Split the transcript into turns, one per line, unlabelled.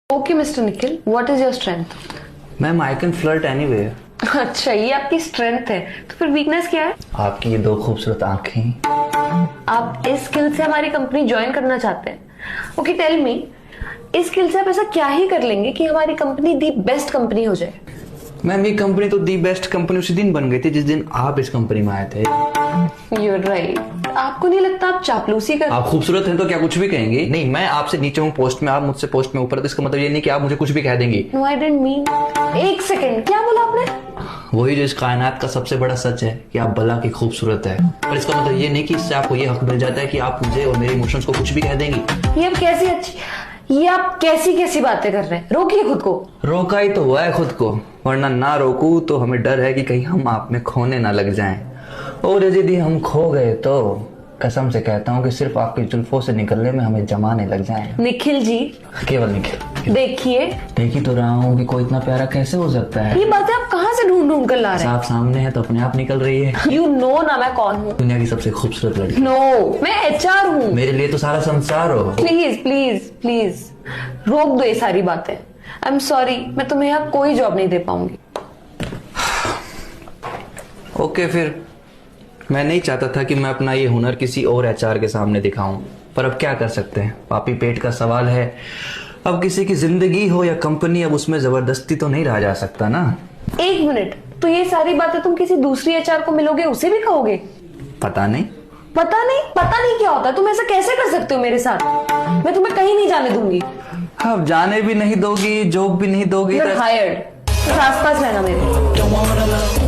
Okay mister Nikhil, what is your strength?
Ma'am I can flirt anywhere.
अच्छा, ये आपकी strength है, तो फिर वीकनेस क्या है?
आपकी ये दो खूबसूरत आंखें।
आप इस स्किल से हमारी कंपनी ज्वाइन करना चाहते हैं? ओके टेल मी, इस स्किल से आप ऐसा क्या ही कर लेंगे कि हमारी कंपनी दी बेस्ट कंपनी हो जाए?
मैम ये कंपनी तो दी बेस्ट कंपनी उसी दिन बन गई थी जिस दिन आप इस कंपनी में आए थे।
You're right. आपको नहीं लगता आप चापलूसी कर?
आप खूबसूरत हैं तो क्या कुछ भी कहेंगे? नहीं, मैं आपसे नीचे हूँ पोस्ट में, आप मुझसे पोस्ट में ऊपर, तो इसका मतलब ये नहीं कि आप मुझे कुछ भी कह देंगी।
No, I didn't mean. एक सेकेंड, क्या बोला आपने?
वही जो इस कायनात का सबसे बड़ा सच है कि आप भला की खूबसूरत है, पर इसका मतलब ये नहीं कि इससे आपको ये हक मिल जाता है कि आप मुझे और मेरे इमोशंस को कुछ भी कह देंगी।
ये आप कैसी बातें कर रहे हैं? रोकिए खुद को।
रोका ही तो हुआ है खुद को, वरना ना रोकू तो हमें डर है कि कहीं हम आप में खोने ना लग जाएं, और यदि हम खो गए तो कसम से कहता हूँ कि सिर्फ आपकी जुल्फों से निकलने में हमें जमाने लग जाएं।
निखिल जी,
केवल निखिल।
देखिए,
देख ही तो रहा हूँ कि कोई इतना प्यारा कैसे हो सकता है।
ये बातें आप कहाँ से ढूंढ कर ला रहे हैं?
आप सामने है तो अपने आप निकल रही है।
You know ना मैं कौन हूँ?
दुनिया की सबसे खूबसूरत लड़की।
नो, मैं HR हूँ।
मेरे लिए तो सारा संसार हो।
प्लीज प्लीज प्लीज रोक दो ये सारी बातें। आई एम सॉरी, मैं तुम्हें यहाँ कोई जॉब नहीं दे पाऊंगी।
ओके, फिर मैं नहीं चाहता था कि मैं अपना ये हुनर किसी और HR के सामने दिखाऊं, पर अब क्या कर सकते हैं, पापी पेट का सवाल है। अब किसी की जिंदगी हो या कंपनी, अब उसमें जबरदस्ती तो नहीं रहा जा सकता ना।
एक मिनट, तो ये सारी बातें तुम किसी दूसरी HR को मिलोगे उसे भी कहोगे?
पता नहीं
क्या होता है? तुम ऐसा कैसे कर सकते हो मेरे साथ? मैं तुम्हें कहीं नहीं जाने दूंगी।
अब जाने भी नहीं दोगी, जॉब भी नहीं दोगी।
You're hired. बस आसपास रहना मेरे।